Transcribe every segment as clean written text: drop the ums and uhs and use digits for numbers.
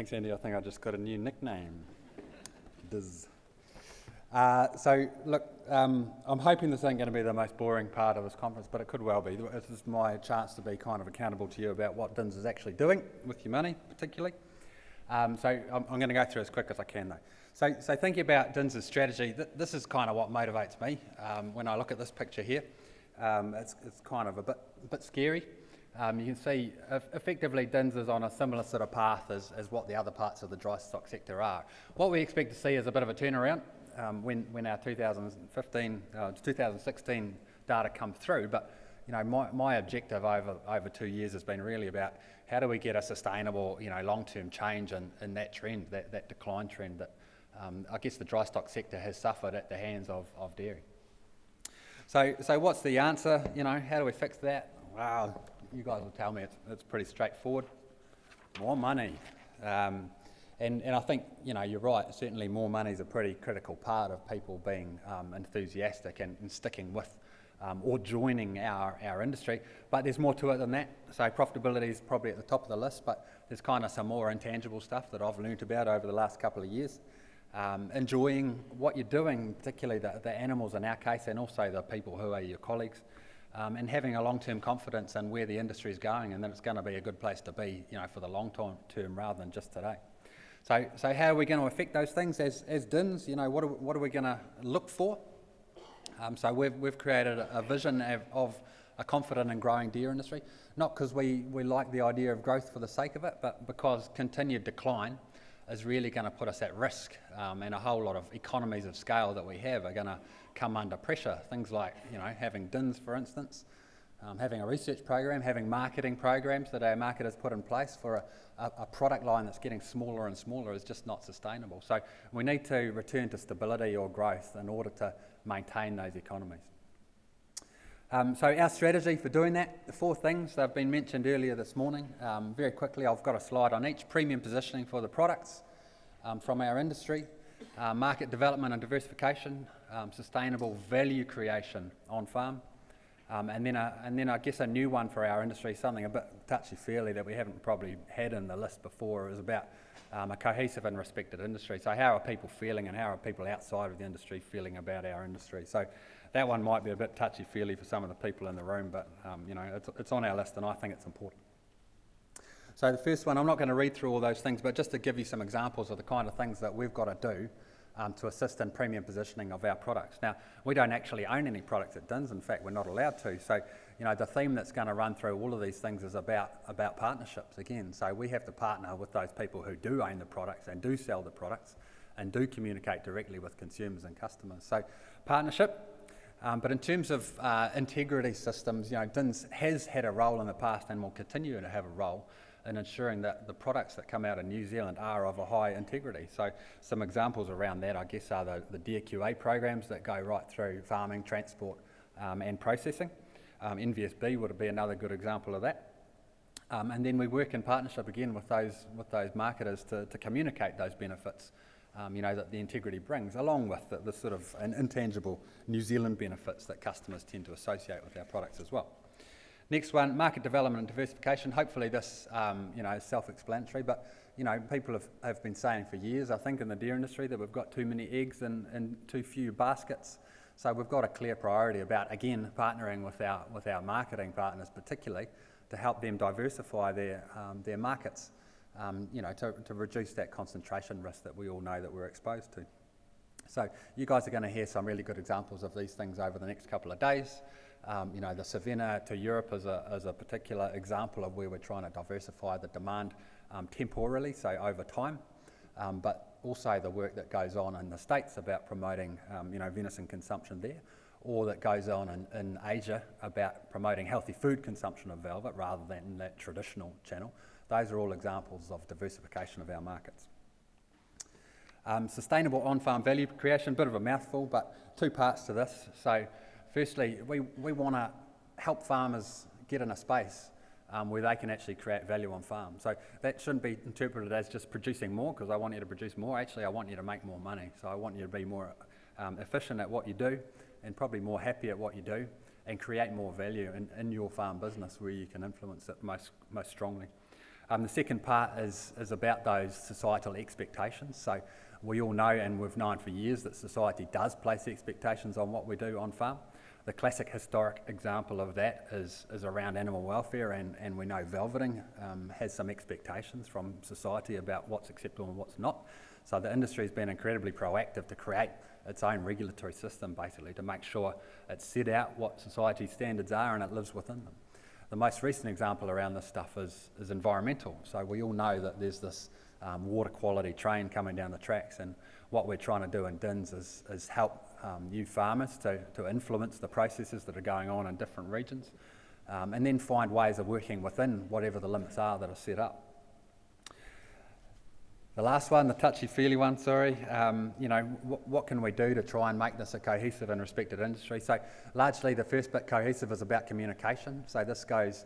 Thanks, Andy. I think I just got a new nickname. Diz. I'm hoping this ain't going to be the most boring part of this conference, but it could well be. This is my chance to be kind of accountable to you about what DINS is actually doing with your money, particularly. I'm going to go through as quick as I can, though. So thinking about DINS's strategy, this is kind of what motivates me when I look at this picture here. It's kind of a bit scary. You can see effectively DINS is on a similar sort of path as what the other parts of the dry stock sector are. What we expect to see is a bit of a turnaround when our 2016 data come through, but my objective over 2 years has been really about how do we get a sustainable long-term change in that trend, that decline trend that I guess the dry stock sector has suffered at the hands of dairy. So what's the answer? How do we fix that? Wow, you guys will tell me it's pretty straightforward. More money. And I think, you're right, certainly more money is a pretty critical part of people being enthusiastic and sticking with or joining our industry. But there's more to it than that. So profitability is probably at the top of the list, but there's kind of some more intangible stuff that I've learnt about over the last couple of years. Enjoying what you're doing, particularly the animals in our case, and also the people who are your colleagues. And having a long-term confidence in where the industry is going and that it's going to be a good place to be, for the long term rather than just today. So how are we going to affect those things as DINS? What are we going to look for? So we've created a vision of a confident and growing dairy industry, not because we like the idea of growth for the sake of it, but because continued decline is really going to put us at risk, and a whole lot of economies of scale that we have are going to come under pressure. Things like having DINS, for instance, having a research program, having marketing programs that our marketers put in place for a product line that's getting smaller and smaller is just not sustainable. So we need to return to stability or growth in order to maintain those economies. So our strategy for doing that, the 4 things they've been mentioned earlier this morning. Very quickly, I've got a slide on each. Premium positioning for the products from our industry, market development and diversification, sustainable value creation on farm, and then I guess a new one for our industry, something a bit touchy-feely that we haven't probably had in the list before, is about a cohesive and respected industry. So how are people feeling and how are people outside of the industry feeling about our industry? So that one might be a bit touchy-feely for some of the people in the room, but it's on our list and I think it's important. So the first one, I'm not going to read through all those things, but just to give you some examples of the kind of things that we've got to do to assist in premium positioning of our products. Now, we don't actually own any products at DINS. In fact, we're not allowed to. So, the theme that's going to run through all of these things is about partnerships again. So we have to partner with those people who do own the products and do sell the products and do communicate directly with consumers and customers. So partnership. But in terms of integrity systems, DINS has had a role in the past and will continue to have a role in ensuring that the products that come out of New Zealand are of a high integrity. So some examples around that, I guess, are the DQA programs that go right through farming, transport and processing. NVSB would be another good example of that. And then we work in partnership again with those marketers to communicate those benefits that the integrity brings, along with the sort of intangible New Zealand benefits that customers tend to associate with our products as well. Next one, market development and diversification. Hopefully this, is self-explanatory, but, people have been saying for years, I think, in the dairy industry that we've got too many eggs in too few baskets. So we've got a clear priority about, again, partnering with our marketing partners particularly to help them diversify their markets, to reduce that concentration risk that we all know that we're exposed to. So you guys are going to hear some really good examples of these things over the next couple of days. The Savannah to Europe is a particular example of where we're trying to diversify the demand temporally, so over time, but also the work that goes on in the States about promoting venison consumption there, or that goes on in Asia about promoting healthy food consumption of velvet rather than that traditional channel. Those are all examples of diversification of our markets. Sustainable on-farm value creation, bit of a mouthful, but 2 parts to this. So firstly, we want to help farmers get in a space where they can actually create value on farm. So that shouldn't be interpreted as just producing more, because I want you to produce more. Actually, I want you to make more money. So I want you to be more efficient at what you do and probably more happy at what you do and create more value in your farm business where you can influence it most strongly. The second part is about those societal expectations. So we all know, and we've known for years, that society does place expectations on what we do on farm. The classic historic example of that is around animal welfare, and we know velveting has some expectations from society about what's acceptable and what's not. So the industry has been incredibly proactive to create its own regulatory system, basically, to make sure it's set out what society's standards are and it lives within them. The most recent example around this stuff is environmental. So we all know that there's this water quality train coming down the tracks, and what we're trying to do in DINS is help you farmers to influence the processes that are going on in different regions, and then find ways of working within whatever the limits are that are set up. The last one, the touchy-feely one, what can we do to try and make this a cohesive and respected industry? So largely the first bit, cohesive, is about communication. So this goes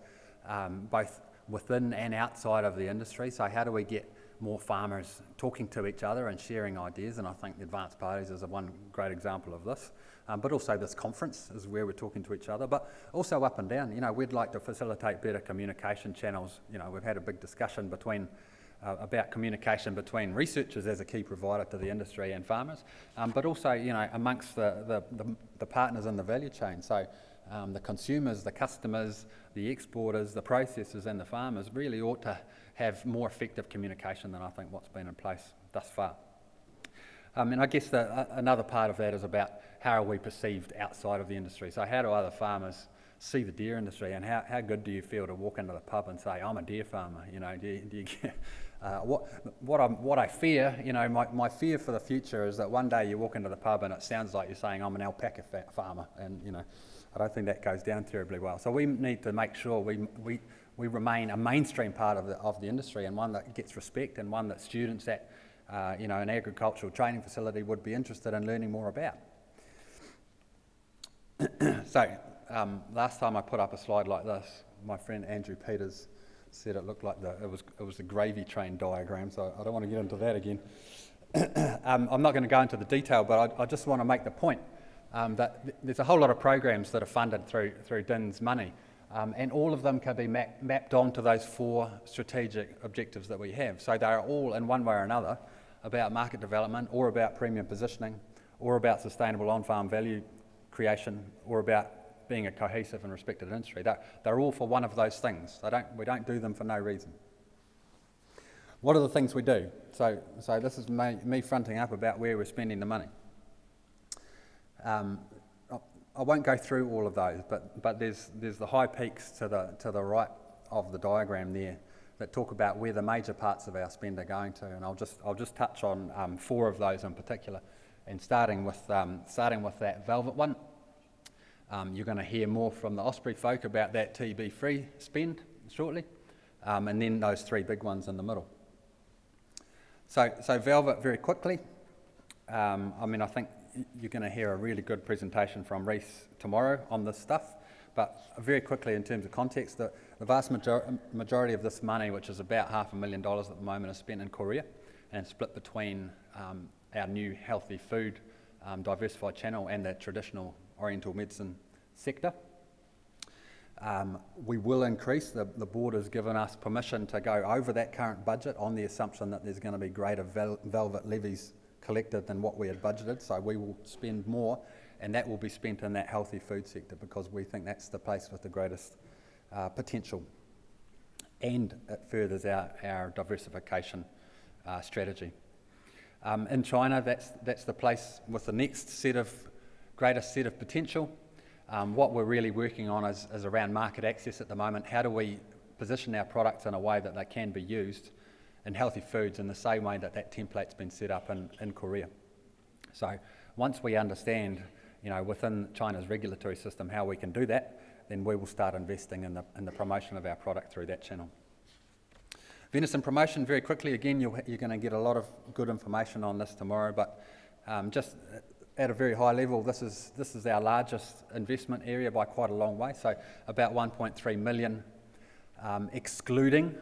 both within and outside of the industry. So how do we get more farmers talking to each other and sharing ideas? And I think the advanced parties is one great example of this. But also this conference is where we're talking to each other, but also up and down. We'd like to facilitate better communication channels. We've had a big discussion about communication between researchers as a key provider to the industry and farmers, but also amongst the partners in the value chain. So the consumers, the customers, the exporters, the processors and the farmers really ought to have more effective communication than I think what's been in place thus far. And I guess another part of that is about how are we perceived outside of the industry. So how do other farmers see the deer industry, and how good do you feel to walk into the pub and say, I'm a deer farmer? Do you get, what I fear, my fear for the future is that one day you walk into the pub and it sounds like you're saying, I'm an alpaca farmer, and I don't think that goes down terribly well. So we need to make sure we remain a mainstream part of the industry, and one that gets respect, and one that students at an agricultural training facility would be interested in learning more about. So last time I put up a slide like this, my friend Andrew Peters said it looked like it was the gravy train diagram, so I don't want to get into that again. I'm not going to go into the detail, but I just want to make the point that there's a whole lot of programs that are funded through DINS money, and all of them can be mapped onto those 4 strategic objectives that we have. So they're all, in one way or another, about market development, or about premium positioning, or about sustainable on-farm value creation, or about being a cohesive and respected industry. They're all for one of those things. We don't do them for no reason. What are the things we do? So this is me fronting up about where we're spending the money. I won't go through all of those, but there's the high peaks to the right of the diagram there that talk about where the major parts of our spend are going to, and I'll just touch on 4 of those in particular, and starting with that velvet one. You're going to hear more from the Osprey folk about that TB-free spend shortly, and then those 3 big ones in the middle. So velvet, very quickly. I think you're going to hear a really good presentation from Reece tomorrow on this stuff, but very quickly in terms of context, the vast majority of this money, which is about $500,000 at the moment, is spent in Korea and split between our new healthy food diversified channel and the traditional Oriental medicine sector. We will increase, the board has given us permission to go over that current budget on the assumption that there's going to be greater velvet levies collected than what we had budgeted, so we will spend more, and that will be spent in that healthy food sector because we think that's the place with the greatest potential, and it furthers our diversification strategy. In China, that's the place with the next greatest set of potential. What we're really working on is around market access at the moment. How do we position our products in a way that they can be used in healthy foods in the same way that template's been set up in Korea? So once we understand, within China's regulatory system how we can do that, then we will start investing in the promotion of our product through that channel. Venison promotion, very quickly, again, you're going to get a lot of good information on this tomorrow, but just at a very high level, this is our largest investment area by quite a long way, so about 1.3 million, excluding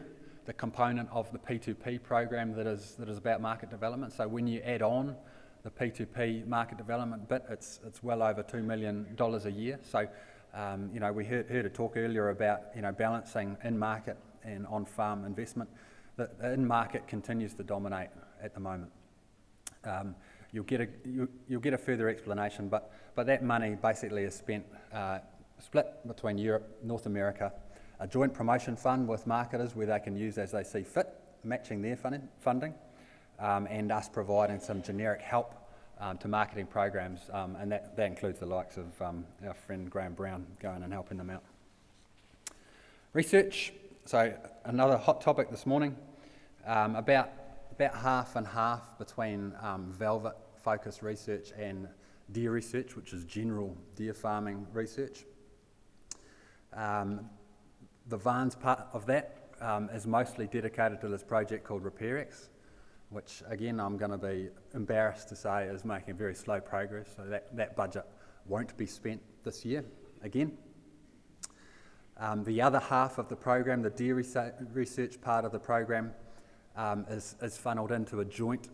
the component of the P2P program that is about market development. So when you add on the P2P market development bit, it's well over $2 million a year. So we heard a talk earlier about balancing in market and on-farm investment. The in-market continues to dominate at the moment. You'll get a further explanation, but that money basically is spent split between Europe, North America, a joint promotion fund with marketers where they can use as they see fit, matching their funding, and us providing some generic help to marketing programs, and that includes the likes of our friend Graham Brown going and helping them out. Research, so another hot topic this morning, about half and half between velvet-focused research and deer research, which is general deer farming research. The Vans part of that is mostly dedicated to this project called RepairX, which again I'm going to be embarrassed to say is making very slow progress, so that budget won't be spent this year again. The other half of the program, the deer research part of the program, is funneled into a joint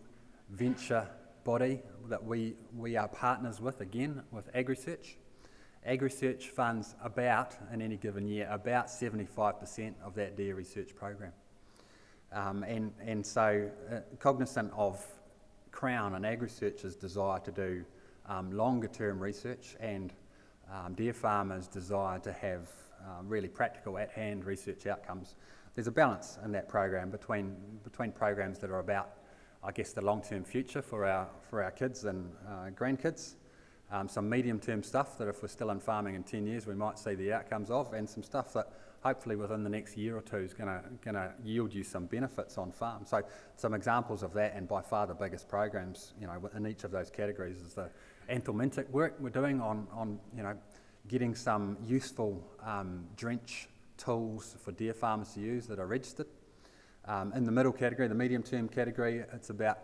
venture body that we are partners with, again, with AgResearch. AgResearch funds in any given year, about 75% of that deer research program. And so cognizant of Crown and AgResearch's desire to do longer term research and deer farmers' desire to have really practical at-hand research outcomes, there's a balance in that program between programs that are about, I guess, the long-term future for our kids and grandkids, some medium-term stuff that if we're still in farming in 10 years we might see the outcomes of, and some stuff that hopefully within the next year or two is going to yield you some benefits on farm. So some examples of that, and by far the biggest programs, in each of those categories, is the anthelmintic work we're doing on getting some useful drench tools for deer farmers to use that are registered. In the middle category, the medium-term category, it's about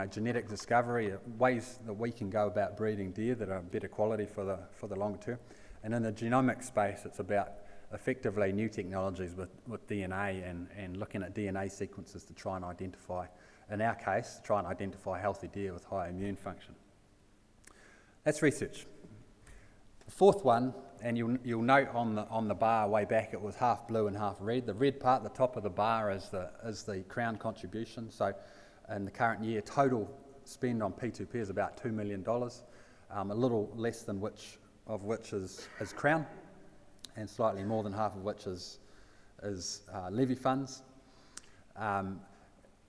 genetic discovery, ways that we can go about breeding deer that are better quality for the longer term. And in the genomic space, it's about effectively new technologies with DNA and looking at DNA sequences to try and identify, in our case, healthy deer with high immune function. That's research. The fourth one, and you'll note on the bar way back, it was half blue and half red. The red part, the top of the bar, is the Crown contribution. So in the current year, total spend on P2P is about $2 million, a little less than which is Crown, and slightly more than half of which is levy funds.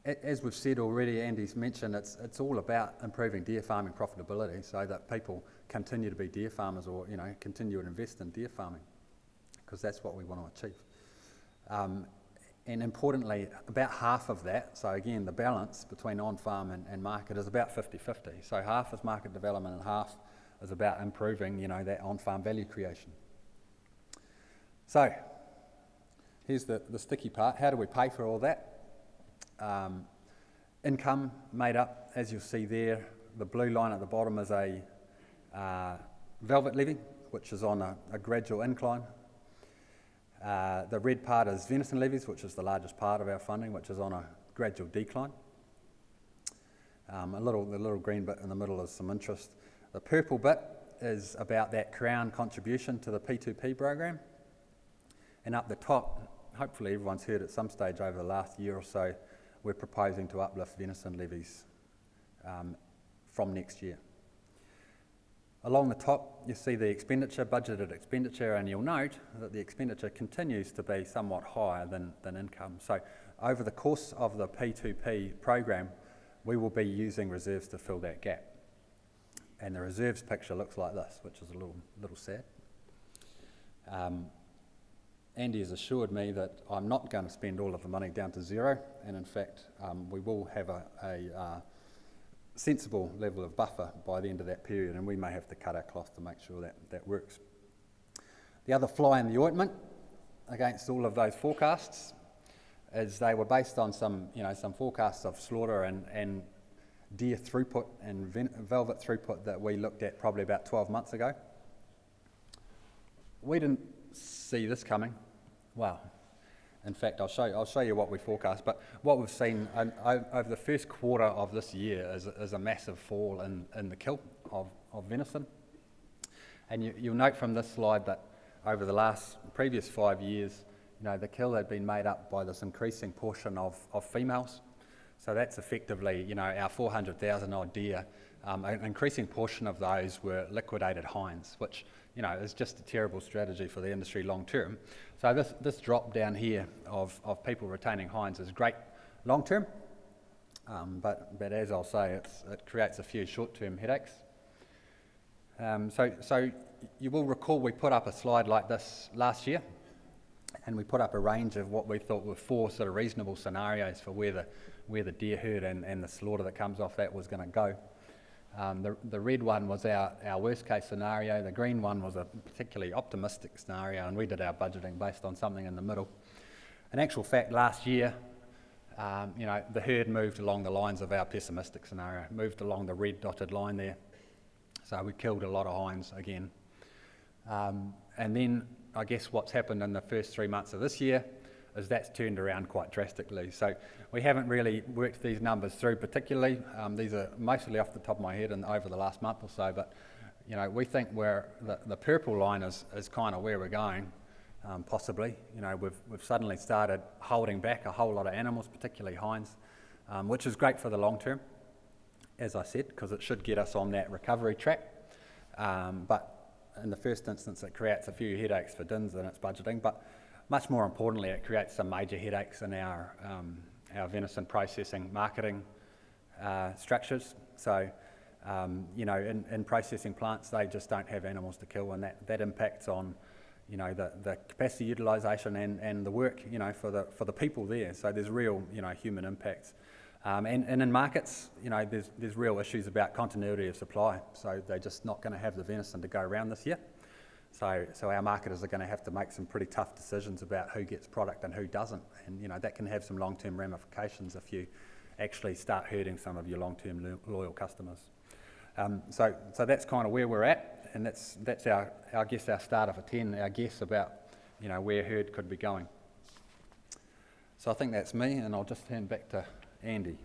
As we've said already, Andy's mentioned, it's all about improving deer farming profitability so that people continue to be deer farmers, or continue to invest in deer farming, because that's what we want to achieve. And importantly, about half of that, so again the balance between on-farm and market, is about 50-50. So half is market development and half is about improving that on-farm value creation. So here's the sticky part. How do we pay for all that? Income made up, as you'll see there, the blue line at the bottom is a velvet levy, which is on a gradual incline. The red part is venison levies, which is the largest part of our funding, which is on a gradual decline. The little green bit in the middle is some interest. The purple bit is about that Crown contribution to the P2P program. And up the top, hopefully everyone's heard at some stage over the last year or so, we're proposing to uplift venison levies from next year. Along the top, you see the expenditure, budgeted expenditure, and you'll note that the expenditure continues to be somewhat higher than income. So over the course of the P2P program, we will be using reserves to fill that gap. And the reserves picture looks like this, which is a little sad. Andy has assured me that I'm not going to spend all of the money down to zero, and in fact we will have a sensible level of buffer by the end of that period, and we may have to cut our cloth to make sure that works. The other fly in the ointment against all of those forecasts is they were based on some forecasts of slaughter and deer throughput and velvet throughput that we looked at probably about 12 months ago. We didn't see this coming. Wow. In fact, I'll show you what we forecast, but what we've seen over the first quarter of this year is a massive fall in the kill of venison. And you'll note from this slide that over the previous 5 years, the kill had been made up by this increasing portion of females. So that's effectively, our 400,000 odd deer, an increasing portion of those were liquidated hinds, which, is just a terrible strategy for the industry long term. So this drop down here of people retaining hinds is great long term, but as I'll say, it creates a few short term headaches. So you will recall we put up a slide like this last year, and we put up a range of what we thought were 4 sort of reasonable scenarios for where the deer herd and the slaughter that comes off that was going to go. The red one was our worst case scenario, the green one was a particularly optimistic scenario, and we did our budgeting based on something in the middle. In actual fact, last year, the herd moved along the lines of our pessimistic scenario, moved along the red dotted line there. So we killed a lot of hinds again. And then I guess what's happened in the first 3 months of this year is that's turned around quite drastically. So we haven't really worked these numbers through particularly. These are mostly off the top of my head and over the last month or so, but we think the purple line is kind of where we're going, possibly. We've suddenly started holding back a whole lot of animals, particularly hinds, which is great for the long term, as I said, because it should get us on that recovery track. But in the first instance, it creates a few headaches for DINS and its budgeting, but much more importantly, it creates some major headaches in our venison processing marketing structures. So, in processing plants, they just don't have animals to kill, and that impacts on, the capacity utilisation and the work, for the people there. So there's real, human impacts. And in markets, there's real issues about continuity of supply. So they're just not going to have the venison to go around this year. So our marketers are going to have to make some pretty tough decisions about who gets product and who doesn't. And, that can have some long-term ramifications if you actually start hurting some of your long-term loyal customers. So that's kind of where we're at, and that's our starter for 10, our guess about, where herd could be going. So I think that's me, and I'll just hand back to Andy.